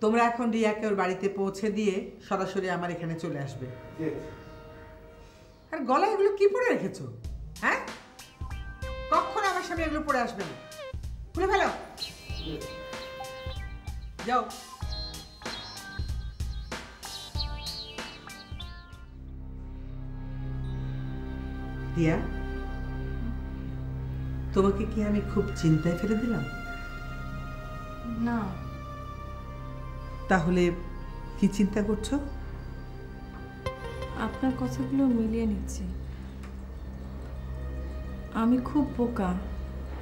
তোমরা এখন রিয়াকে ওর বাড়িতে পৌঁছে দিয়ে সরাসরি আমার এখানে চলে আসবে। আর গলায় এগুলো কি পরে রেখেছো? হ্যাঁ, কখন আমার সামনে এগুলো পরে আসবে না। খুলে ফেলো, যাও। রিয়া, তোমাকে কি আমি খুব চিন্তায় ফেলে দিলাম? না। তাহলে কি চিন্তা করছো? আপনার কথাগুলো মিলিয়ে নিচ্ছি। আমি খুব বোকা,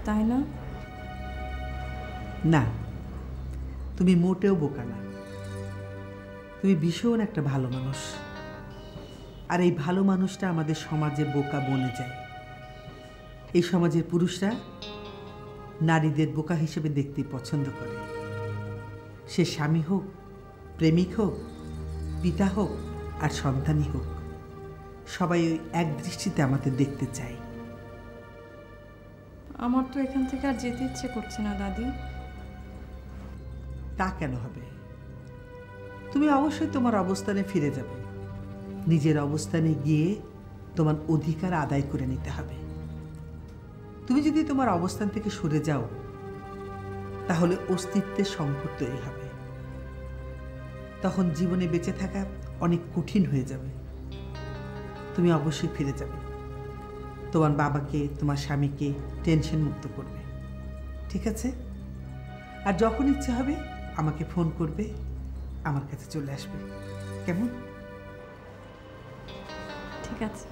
তাই না? না, তুমি মোটেও বোকা না। তুমি ভীষণ একটা ভালো মানুষ। আর এই ভালো মানুষটা আমাদের সমাজে বোকা বনে যায়। এই সমাজের পুরুষরা নারীদের বোকা হিসেবে দেখতে পছন্দ করে। সে স্বামী হোক, প্রেমিক হোক, পিতা হোক আর সন্তানই হোক, সবাই ওই এক দৃষ্টিতে আমাদের দেখতে চায়। আমার তো এখান থেকে আর যেতে ইচ্ছে করছে না দাদি। তা কেন হবে? তুমি অবশ্যই তোমার অবস্থানে ফিরে যাবে। নিজের অবস্থানে গিয়ে তোমার অধিকার আদায় করে নিতে হবে। তুমি যদি তোমার অবস্থান থেকে সরে যাও, তাহলে অস্তিত্বের সংকট তৈরি হবে। তখন জীবনে বেঁচে থাকা অনেক কঠিন হয়ে যাবে। তুমি অবশ্যই ফিরে যাবে, তোমার বাবাকে, তোমার স্বামীকে টেনশন মুক্ত করবে, ঠিক আছে? আর যখন ইচ্ছে হবে আমাকে ফোন করবে, আমার কাছে চলে আসবে, কেমন? ঠিক আছে।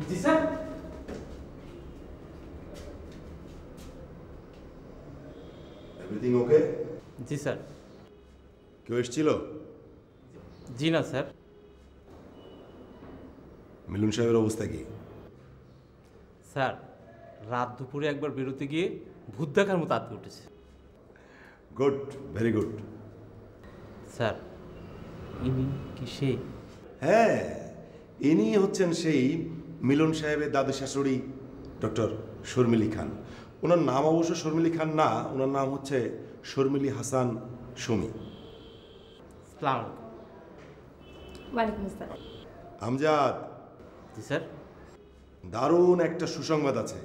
জি স্যার। Everything okay? জি স্যার। কেউ এসেছিল? জি না স্যার। মিলন সাহেবের অবস্থা কি? স্যার, রাত দুপুরে একবার বেরোতে গিয়ে ভূত দেখার মতো আঁতকে উঠেছে। Good, very good. স্যার, ইনি কি সেই? হ্যাঁ, ইনি হচ্ছেন সেই মিলন সাহেবের দাদু শাশুড়ি ডক্টর শর্মিলী খান। ওনার নাম অবশ্য শর্মিলী খান না, ওনার নাম হচ্ছে শর্মিলী হাসান সুমি। সালাম। ওয়ালাইকুম আসসালাম। আমজাদ। জি স্যার। দারুণ একটা সুসংবাদ আছে।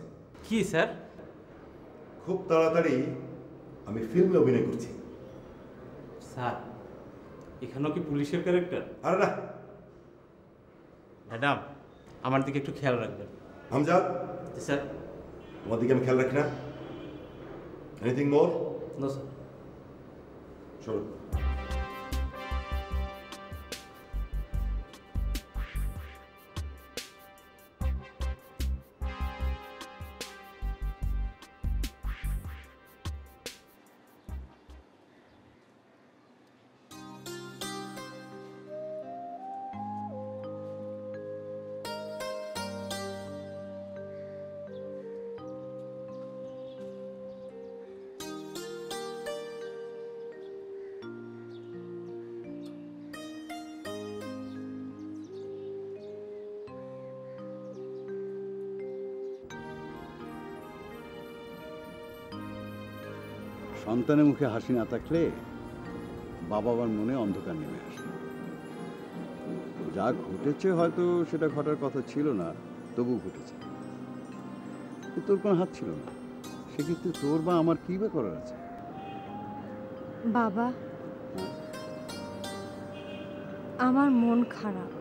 কি স্যার? খুব তাড়াতাড়ি আমি ফিল্মে অভিনয় করছি। স্যার, এখানেও কি পুলিশের ক্যারেক্টার? আরে না। ম্যাডাম, আমার দিকে একটু খেয়াল রাখবেন। আমজাদ। জি স্যার। তোমার দিকে আমি খেয়াল রাখি না? Anything more? No sir. চলো। সন্তানের মুখে হাসি না থাকলে বাবা মার মনে অন্ধকার নেমে আসে। যা ঘটেছে হয়তো সেটা ঘটার কথা ছিল না, তবু ঘটেছে। তোর কোনো হাত ছিল না, সেক্ষেত্রে তোর বা আমার কি বা করার আছে? বাবা, আমার মন খারাপ,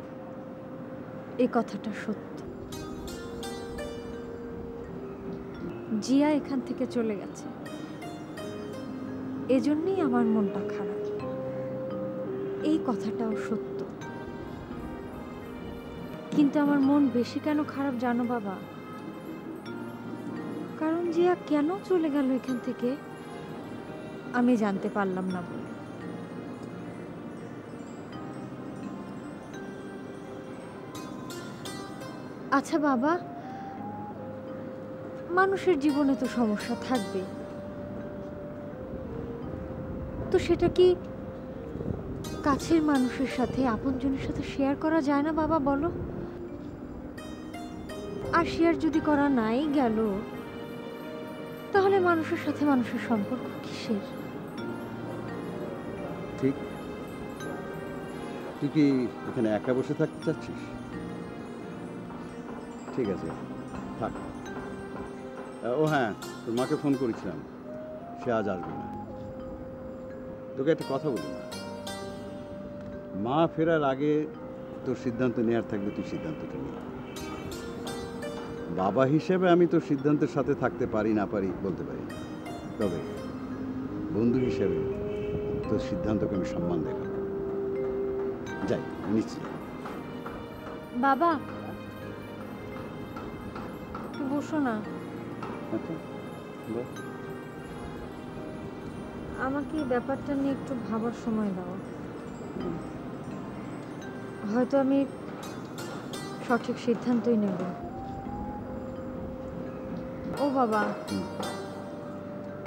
এই কথাটা সত্য। জিয়া এখান থেকে চলে গেছে, এজন্যই আমার মনটা খারাপ। এই কথাটাও সত্য। কিন্তু আমার মন বেশি কেন খারাপ জানো বাবা? কারণ জিয়া কেন চলে গেল এখান থেকে আমি জানতে পারলাম না বলে। আচ্ছা বাবা, মানুষের জীবনে তো সমস্যা থাকবে, তো সেটা কি কাছের মানুষের সাথে, আপনজনের সাথে শেয়ার করা যায় না বাবা, বলো? আর শেয়ার যদি করা নাই গেল, তাহলে মানুষের সাথে মানুষের সম্পর্ক কিসের? ঠিক। তুই কি এখানে একা বসে থাকতে চাচ্ছিস? ঠিক আছে, থাক। ও হ্যাঁ, তোর মাকে ফোন করেছিলাম, সে আজ আসবে না। তোকে একটা কথা বলি না, মা ফেরার আগে তোর সিদ্ধান্ত নেওয়ার থাকবে, তুই সিদ্ধান্তটা নিয়ে। বাবা হিসেবে আমি তোর সিদ্ধান্তের সাথে থাকতে পারি না পারি বলতে পারি না, তবে বন্ধু হিসেবে তোর সিদ্ধান্তকে আমি সম্মান দেখাবো। যাই, নিচ্ছি। বাবা একটু বসো না, আচ্ছা, বল। আমাকে এই ব্যাপারটা নিয়ে একটু ভাবার সময় দাও। হয়তো আমি সঠিক সিদ্ধান্তই নেব। ও বাবা,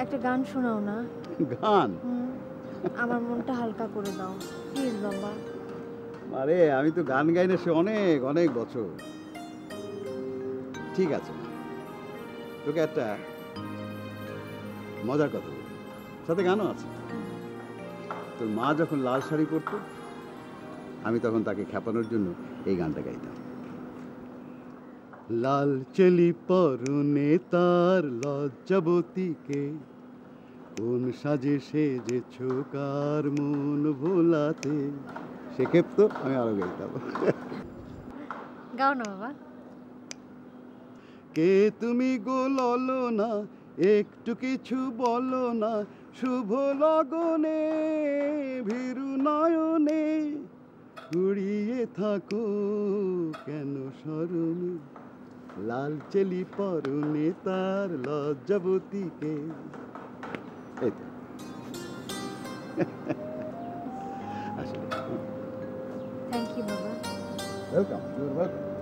একটা গান শোনাও না। গান? আমার মনটা হালকা করে দাও প্লিজ বাবা। আরে আমি তো গান গাই না সে অনেক অনেক বছর। ঠিক আছে, তোকে একটা মজার কথা বলি, সাথে গানও আছে। তোর মা যখন লাল শাড়ি পরতো, আমি তখন তাকে খেপানোর জন্য এই গানটা গাইতাম। লাল চেলি পরনে তার লজ্জাবতীকে, কোন সাজে সেজেছ কার মন ভোলাতে। সে ক্ষেপ্ত, আমি আরো গাইতাম। গাও না বাবা। কে তুমি গো ললনা, একটু কিছু বলো না, শুভ লগনে ভীরু নয়নে উড়িয়ে থাকো কেন শরণে, লাল চেলি পরনে তার লজ্জাবতীকে। এই তো। আসলে থ্যাংক ইউ বাবা। Welcome, you are welcome.